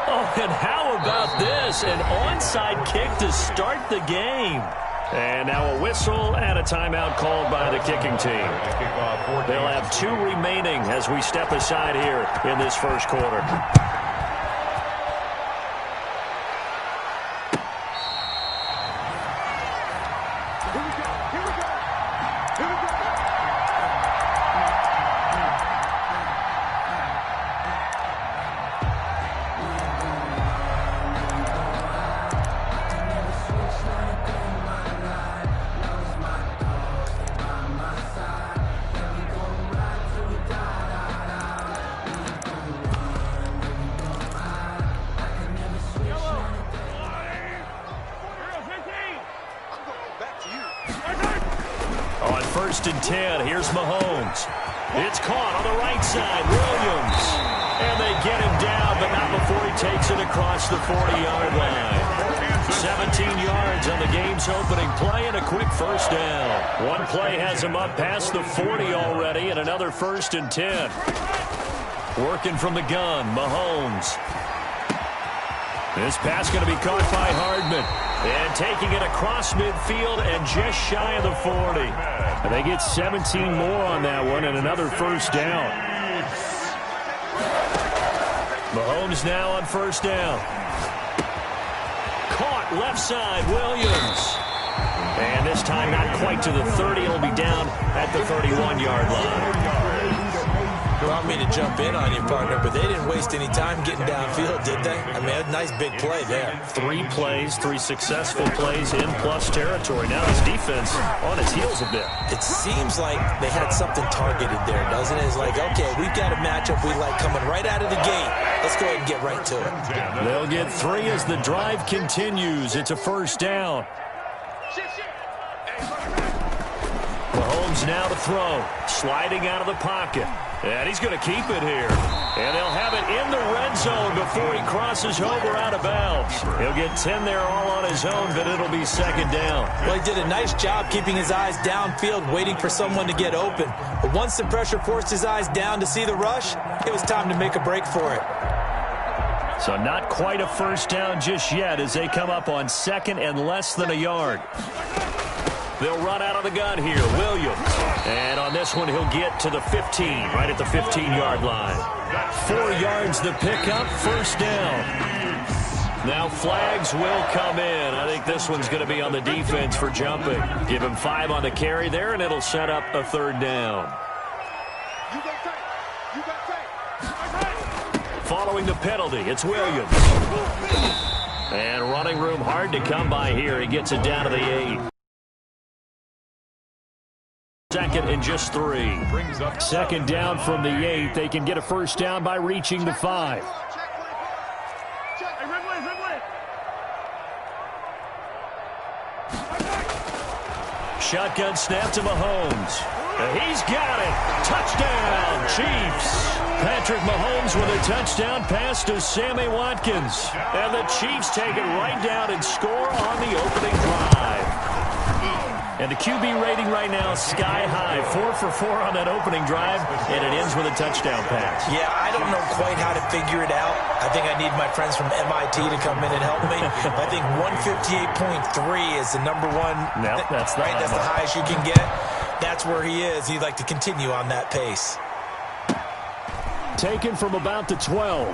Oh, and how about this? An onside kick to start the game. And now a whistle and a timeout called by the kicking team. They'll have 2 remaining as we step aside here in this first quarter. On 1st and 10, here's Mahomes. It's caught on the right side, Williams. And they get him down, but not before he takes it across the 40-yard line. 17 yards on the game's opening play and a quick first down. One play has him up past the 40 already, and another 1st and 10. Working from the gun, Mahomes. This pass going to be caught by Hardman. And taking it across midfield and just shy of the 40. And they get 17 more on that one and another first down. Mahomes now on first down. Caught left side, Williams. And this time not quite to the 30. It'll be down at the 31-yard line. You want me to jump in on you, partner, but they didn't waste any time getting downfield, did they? I mean, a nice big play there. 3 plays, 3 successful plays in plus territory. Now his defense on its heels a bit. It seems like they had something targeted there, doesn't it? It's like, okay, we've got a matchup we like coming right out of the gate. Let's go ahead and get right to it. They'll get 3 as the drive continues. It's a first down. Mahomes now to throw. Sliding out of the pocket. And he's going to keep it here. And they'll have it in the red zone before he crosses over out of bounds. He'll get 10 there all on his own, but it'll be second down. Well, he did a nice job keeping his eyes downfield, waiting for someone to get open. But once the pressure forced his eyes down to see the rush, it was time to make a break for it. So not quite a first down just yet as they come up on 2nd and less than a yard. They'll run out of the gun here, Williams. And on this one, he'll get to the 15, right at the 15-yard line. 4 yards the pickup, first down. Now flags will come in. I think this one's going to be on the defense for jumping. Give him 5 on the carry there, and it'll set up a 3rd down. Following the penalty, it's Williams. And running room hard to come by here. He gets it down to the 8. 2nd and just 3. 2nd down from the 8. They can get a first down by reaching the 5. Shotgun snap to Mahomes. He's got it. Touchdown, Chiefs. Patrick Mahomes with a touchdown pass to Sammy Watkins. And the Chiefs take it right down and score on the opening drive. And the QB rating right now is sky high. 4 for 4 on that opening drive, and it ends with a touchdown pass. Yeah, I don't know quite how to figure it out. I think I need my friends from MIT to come in and help me. I think 158.3 is the number one. No, that's the right. That's the highest you can get. That's where he is. He'd like to continue on that pace. Taken from about the 12.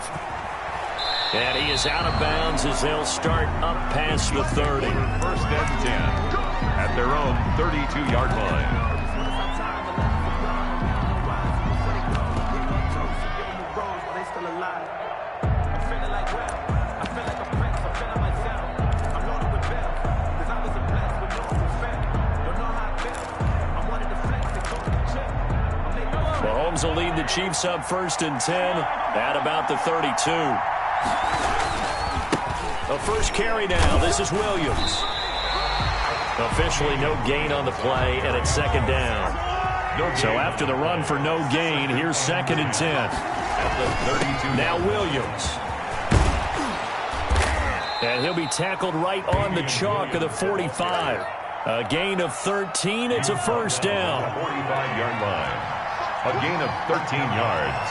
And he is out of bounds as they'll start up past the 30. 1st and 10 at their own 32-yard line. Mahomes will lead the Chiefs up 1st and 10 at about the 32. A first carry now. This is Williams. Officially no gain on the play, and it's 2nd down. So after the run for no gain, here's 2nd and 10. At the 32. Now Williams. And he'll be tackled right on the chalk of the 45. A gain of 13. It's a first down. 45-yard line. A gain of 13 yards.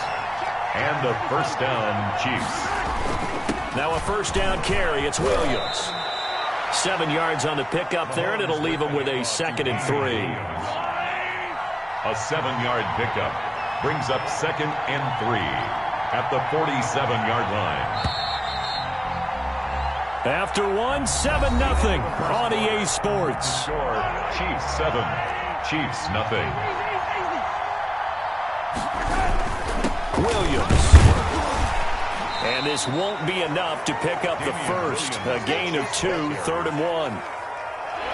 And a first down, Chiefs. Now a first down carry. It's Williams. 7 yards on the pickup there, and it'll leave him with a 2nd and 3. A 7-yard pickup brings up 2nd and 3 at the 47-yard line. After 7-0 on EA Sports. Score, Chiefs 7, Chiefs nothing. Williams. And this won't be enough to pick up the first. A gain of 2, 3rd and 1.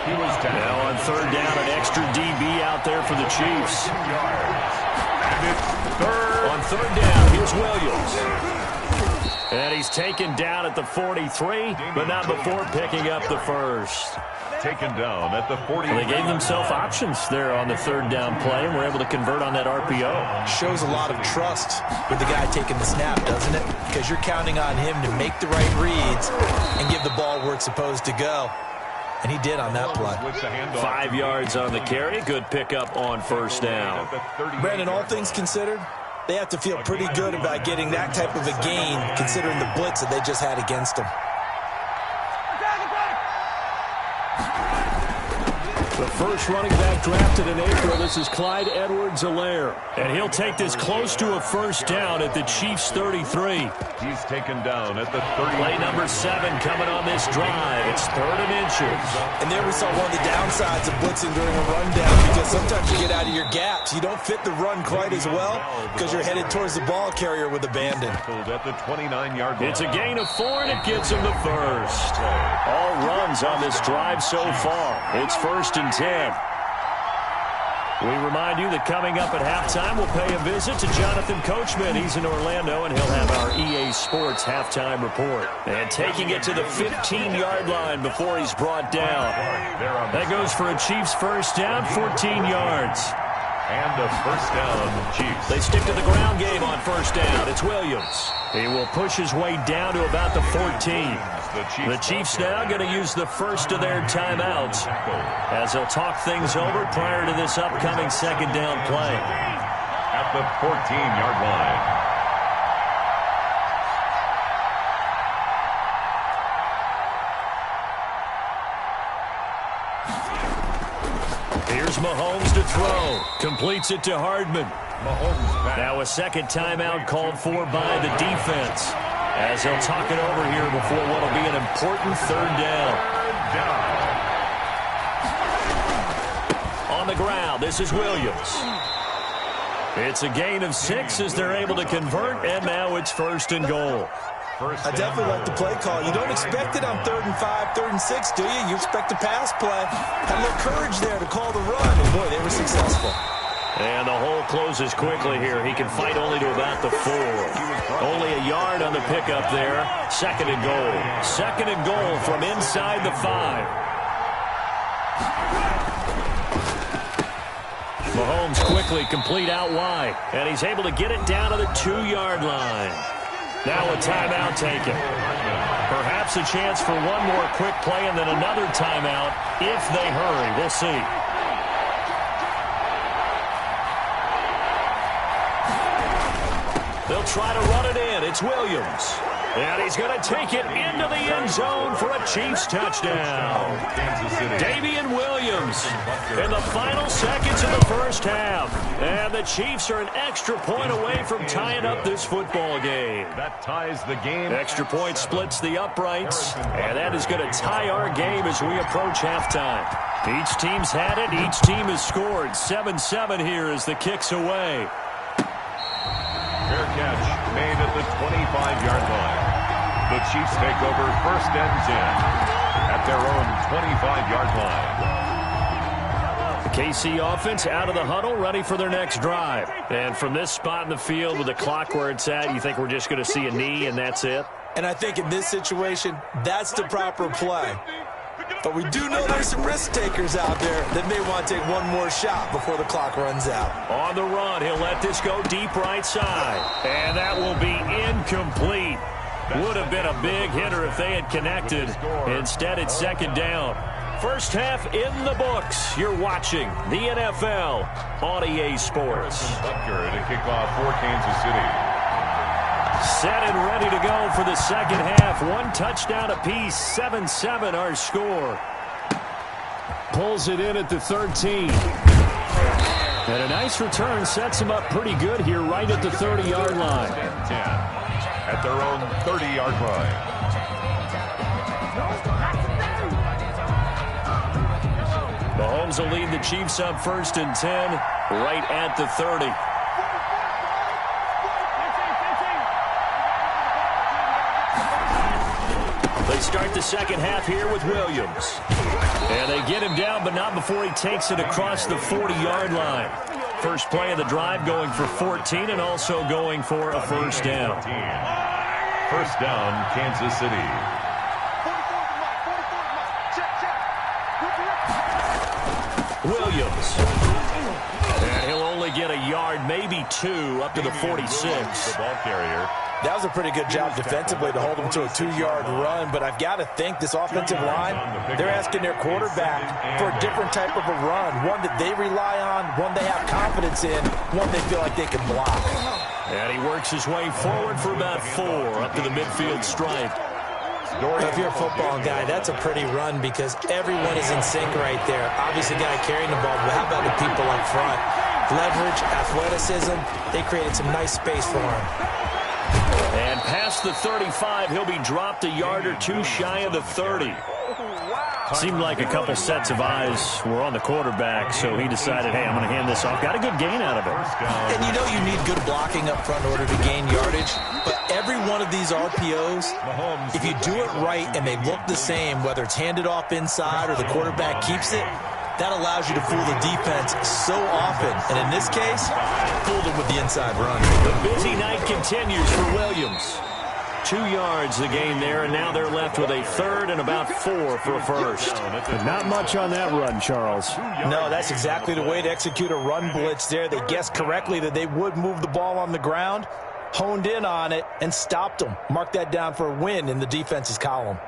Now on 3rd down, an extra DB out there for the Chiefs. And it's 3rd. On 3rd down, here's Williams. And he's taken down at the 43, but not before picking up the first. Taken down at the 40. They gave themselves options there on the 3rd down play, and were able to convert on that RPO. Shows a lot of trust with the guy taking the snap, doesn't it? Because you're counting on him to make the right reads and give the ball where it's supposed to go. And he did on that play. 5 yards on the carry. Good pickup on 1st down. Brandon, all ththings considered, they have to feel pretty good about getting that type of a gain, considering the blitz that they just had against them. The first running back drafted in April, this is Clyde Edwards-Helaire. And he'll take this close to a first down at the Chiefs' 33. He's taken down at the 30. Play number 7 coming on this drive. It's 3rd and inches. And there we saw one of the downsides of blitzing during a rundown, because sometimes you get out of your gaps. You don't fit the run quite as well because you're headed towards the ball carrier with abandon. At the 29-yard line. It's a gain of 4, and it gets him the first. All runs on this drive so far. It's 1st and 10. We remind you that coming up at halftime, we'll pay a visit to Jonathan Coachman. He's in Orlando, and he'll have our EA Sports halftime report. And taking it to the 15-yard line before he's brought down. That goes for a Chiefs first down, 14 yards. And a first down, Chiefs. They stick to the ground game on 1st down. It's Williams. He will push his way down to about the 14. The Chiefs now going to use the first of their timeouts as they'll talk things over prior to this upcoming 2nd down play. At the 14-yard line. Here's Mahomes to throw. Completes it to Hardman. Mahomes back. Now a 2nd timeout called for by the defense, as they'll talk it over here before what will be an important 3rd down. On the ground, this is Williams. It's a gain of 6 as they're able to convert, and now it's 1st and goal. I definitely like the play call. You don't expect it on 3rd and 5, 3rd and 6, do you? You expect a pass play. Had a little courage there to call the run, and boy, they were successful. And the hole closes quickly here. He can fight only to about the 4. Only a yard on the pickup there. 2nd and goal. 2nd and goal from inside the 5. Mahomes quickly complete out wide. And he's able to get it down to the 2-yard line. Now a timeout taken. Perhaps a chance for one more quick play and then another timeout if they hurry. We'll see. They'll try to run it in. It's Williams. And he's going to take it into the end zone for a Chiefs touchdown. Damian Williams in the final seconds of the first half. And the Chiefs are an extra point away from tying up this football game. That ties the game. Extra point splits the uprights. And that is going to tie our game as we approach halftime. Each team's had it. Each team has scored. 7-7 here as the kick's away. Fair catch made at the 25-yard line. The Chiefs take over 1st and 10 at their own 25-yard line. The KC offense out of the huddle, ready for their next drive. And from this spot in the field with the clock where it's at, you think we're just going to see a knee and that's it? And I think in this situation, that's the proper play. But we do know there's some risk takers out there that may want to take one more shot before the clock runs out. On the run, he'll let this go deep right side. And that will be incomplete. Would have been a big hitter if they had connected. Instead, it's 2nd down. First half in the books. You're watching the NFL on EA Sports. Butker to kick off for Kansas City. Set and ready to go for the second half. One touchdown apiece, 7-7 our score. Pulls it in at the 13. And a nice return sets him up pretty good here right at the 30-yard line. 10 at their own 30-yard line. Mahomes will lead the Chiefs up 1st and 10 right at the 30. They start the second half here with Williams. And they get him down, but not before he takes it across the 40-yard line. First play of the drive going for 14 and also going for a first down. First down, Kansas City. Williams. And he'll only get a yard, maybe 2, up to the 46. The ball carrier. That was a pretty good job defensively to hold him to a 2-yard run, but I've got to think this offensive line, they're asking their quarterback for a different type of a run, one that they rely on, one they have confidence in, one they feel like they can block. And he works his way forward for about 4, up to the midfield stripe. If you're a football guy, that's a pretty run because everyone is in sync right there. Obviously, the guy carrying the ball, but how about the people up front? Leverage, athleticism, they created some nice space for him. And past the 35, he'll be dropped a yard or 2 shy of the 30. Seemed like a couple sets of eyes were on the quarterback, so he decided, hey, I'm going to hand this off. Got a good gain out of it. And you know you need good blocking up front in order to gain yardage, but every one of these RPOs, if you do it right and they look the same, whether it's handed off inside or the quarterback keeps it, that allows you to fool the defense so often. And in this case, fooled them with the inside run. The busy night continues for Williams. 2 yards the gain there, and now they're left with a 3rd and about 4 for a first. But not much on that run, Charles. No, that's exactly the way to execute a run blitz there. They guessed correctly that they would move the ball on the ground, honed in on it, and stopped them. Mark that down for a win in the defense's column.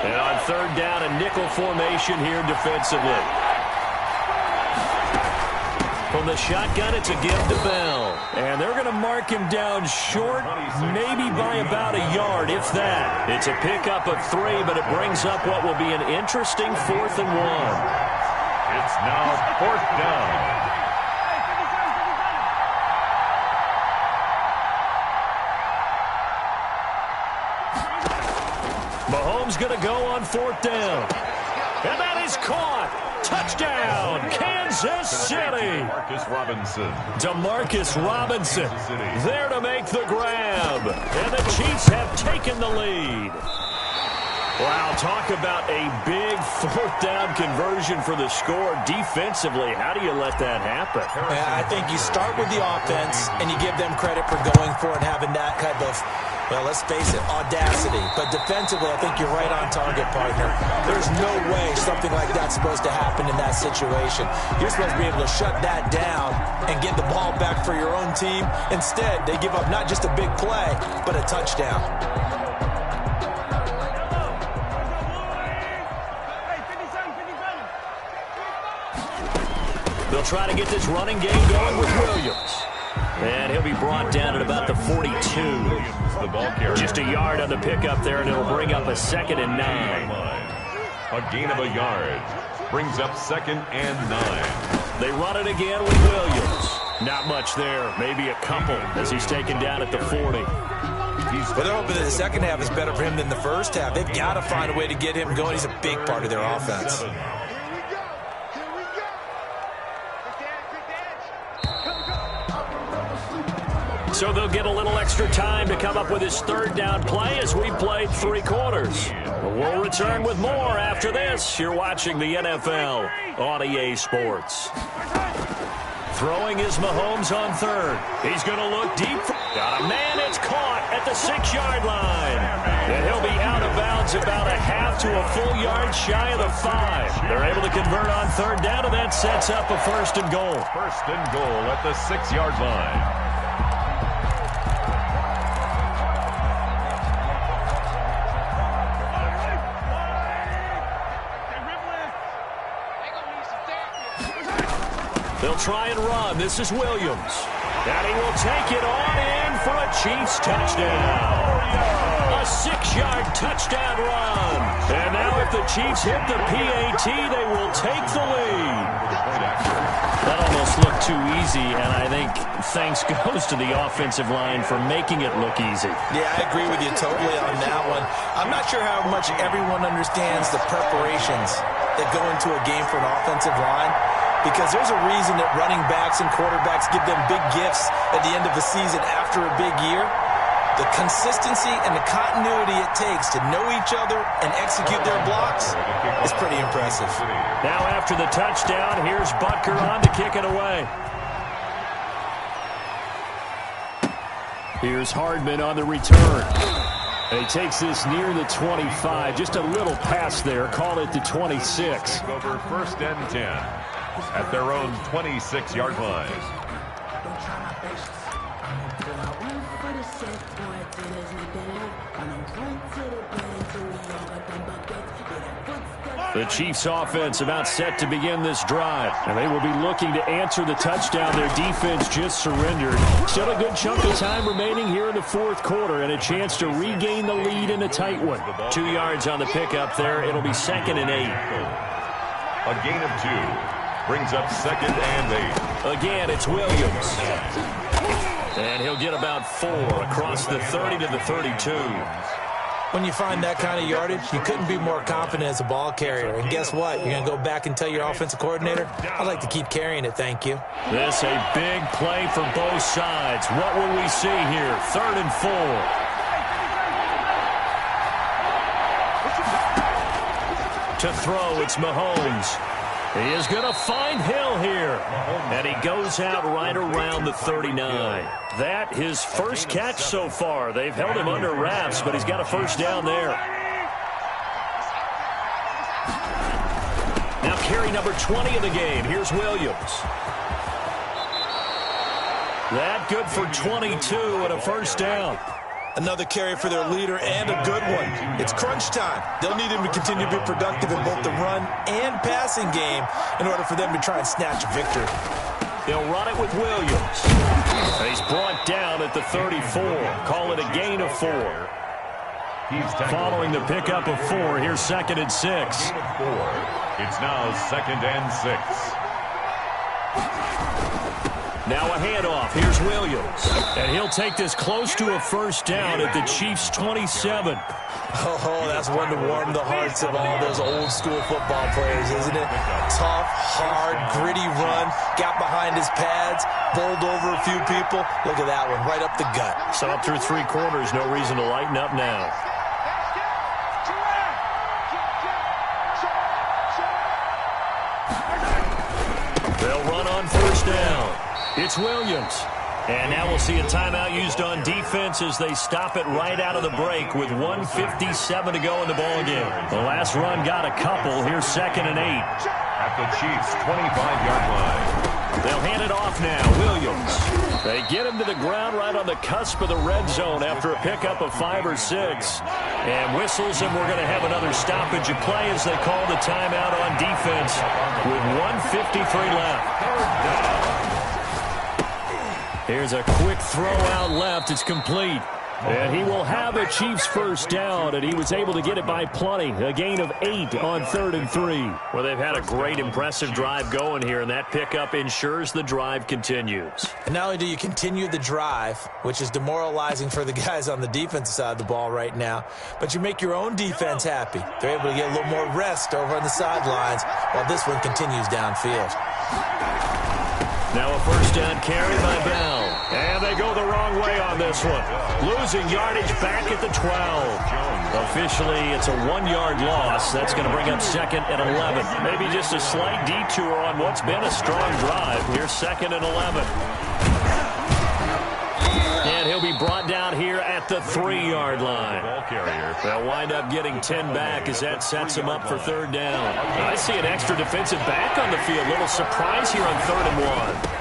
And on 3rd down, a nickel formation here defensively. From the shotgun, it's a give to Bell. And they're going to mark him down short, maybe by about a yard, if that. It's a pickup of 3, but it brings up what will be an interesting 4th and 1. It's now 4th down. Mahomes going to go on 4th down. And that is caught. Touchdown, Kansas City. Demarcus Robinson there to make the grab. And the Chiefs have taken the lead. Wow, talk about a big 4th down conversion for the score. Defensively, how do you let that happen? I think you start with the offense, and you give them credit for going for it and having that kind of, well, let's face it, audacity. But defensively, I think you're right on target, partner. There's no way something like that's supposed to happen in that situation. You're supposed to be able to shut that down and get the ball back for your own team. Instead, they give up not just a big play, but a touchdown. They'll try to get this running game going with Williams. And he'll be brought down at about the 42. The ball carrier. Just a yard on the pickup there, and it'll bring up a 2nd and 9. A gain of a yard. Brings up 2nd and 9. They run it again with Williams. Not much there. Maybe a couple as he's taken down at the 40. Well, they're hoping that the second half is better for him than the first half. They've got to find a way to get him going. He's a big part of their offense. So they'll get a little extra time to come up with his 3rd down play as we played 3 quarters. We'll return with more after this. You're watching the NFL on EA Sports. Throwing is Mahomes on 3rd. He's going to look deep. Got a man. It's caught at the 6-yard line. And he'll be out of bounds about a half to a full yard shy of the 5. They're able to convert on 3rd down, and that sets up a 1st and goal. 1st and goal at the 6-yard line. They'll try and run. This is Williams. And he will take it on in for a Chiefs touchdown. A 6-yard touchdown run. And now if the Chiefs hit the PAT, they will take the lead. That almost looked too easy, and I think thanks goes to the offensive line for making it look easy. Yeah, I agree with you totally on that one. I'm not sure how much everyone understands the preparations that go into a game for an offensive line, because there's a reason that running backs and quarterbacks give them big gifts at the end of the season after a big year. The consistency and the continuity it takes to know each other and execute their blocks is pretty impressive. Now after the touchdown, here's Butker on to kick it away. Here's Hardman on the return. And he takes this near the 25. Just a little pass there. Call it the 26. Over 1st and 10 at their own 26-yard line. The Chiefs offense about set to begin this drive. And they will be looking to answer the touchdown their defense just surrendered. Still a good chunk of time remaining here in the 4th quarter and a chance to regain the lead in a tight one. 2 yards on the pickup there. It'll be 2nd and 8. A gain of 2 brings up 2nd and 8. Again, it's Williams. And he'll get about 4 across the 30 to the 32. When you find that kind of yardage, you couldn't be more confident as a ball carrier. And guess what? You're going to go back and tell your offensive coordinator, I'd like to keep carrying it, thank you. This a big play for both sides. What will we see here? 3rd and 4. To throw, it's Mahomes. He is going to find Hill here. And he goes out right around the 39. That his first catch so far. They've held him under wraps, but he's got a first down there. Now carry number 20 in the game. Here's Williams. That good for 22 and a first down. Another carry for their leader and a good one. It's crunch time. They'll need him to continue to be productive in both the run and passing game in order for them to try and snatch a victory. They'll run it with Williams. He's brought down at the 34. Call it a gain of 4. Following the pickup of 4, here's 2nd and 6. It's now 2nd and 6. Now a handoff. Here's Williams. And he'll take this close to a first down at the Chiefs' 27. Oh, that's one to warm the hearts of all those old school football players, isn't it? Tough, hard, gritty run. Got behind his pads, bowled over a few people. Look at that one, right up the gut. So up through 3 quarters, no reason to lighten up now. They'll run on first down. It's Williams. And now we'll see a timeout used on defense as they stop it right out of the break with 1:57 to go in the ballgame. The last run got a couple. Here's 2nd and 8. At the Chiefs' 25-yard line. They'll hand it off now. Williams. They get him to the ground right on the cusp of the red zone after a pickup of 5 or 6. And whistles, and we're going to have another stoppage of play as they call the timeout on defense with 1:53 left. Here's a quick throw out left. It's complete. And he will have a Chiefs first down, and he was able to get it by plenty. A gain of 8 on 3rd and 3. Well, they've had a great, impressive drive going here, and that pickup ensures the drive continues. And not only do you continue the drive, which is demoralizing for the guys on the defensive side of the ball right now, but you make your own defense happy. They're able to get a little more rest over on the sidelines while this one continues downfield. Now a first down carry by Bell. And they go the wrong way on this one. Losing yardage back at the 12. Officially, it's a 1-yard loss. That's going to bring up 2nd and 11. Maybe just a slight detour on what's been a strong drive. Here's 2nd and 11. And he'll be brought down here at the 3-yard line. They'll wind up getting 10 back as that sets him up for 3rd down. I see an extra defensive back on the field. Little surprise here on 3rd and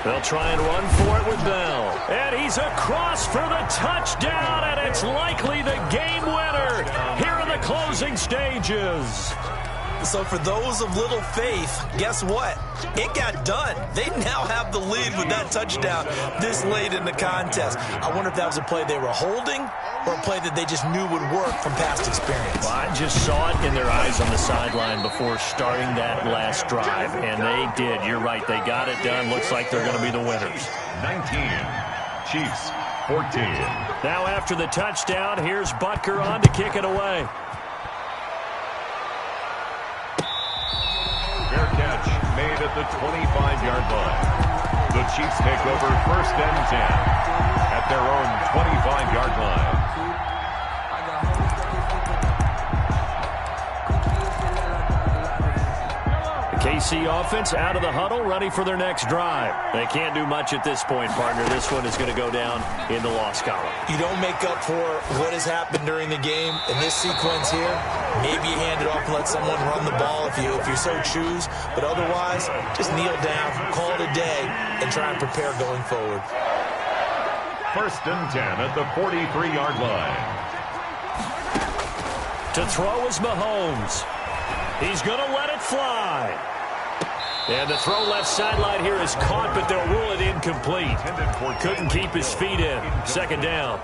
1. They'll try and run for it with Bell. And he's across for the touchdown, and it's likely the game winner here in the closing stages. So for those of little faith, guess what? It got done. They now have the lead with that touchdown this late in the contest. I wonder if that was a play they were holding or a play that they just knew would work from past experience. Well, I just saw it in their eyes on the sideline before starting that last drive, and they did. You're right. They got it done. Looks like they're going to be the winners. 19, Chiefs 14. Now after the touchdown, here's Butker on to kick it away. Fair catch made at the 25-yard line. The Chiefs take over 1st and 10 at their own 25-yard line. KC offense out of the huddle, ready for their next drive. They can't do much at this point, partner. This one is going to go down in the loss column. You don't make up for what has happened during the game in this sequence here. Maybe you hand it off and let someone run the ball if you so choose. But otherwise, just kneel down, call it a day, and try and prepare going forward. 1st and 10 at the 43-yard line. To throw is Mahomes. He's going to let it fly. And the throw left sideline here is caught, but they'll rule it incomplete. Couldn't keep his feet in. 2nd down.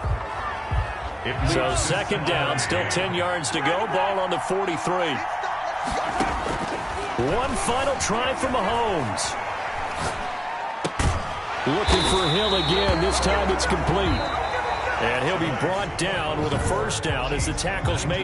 So 2nd down, still 10 yards to go. Ball on the 43. One final try for Mahomes. Looking for Hill again. This time it's complete. And he'll be brought down with a 1st down as the tackle's made.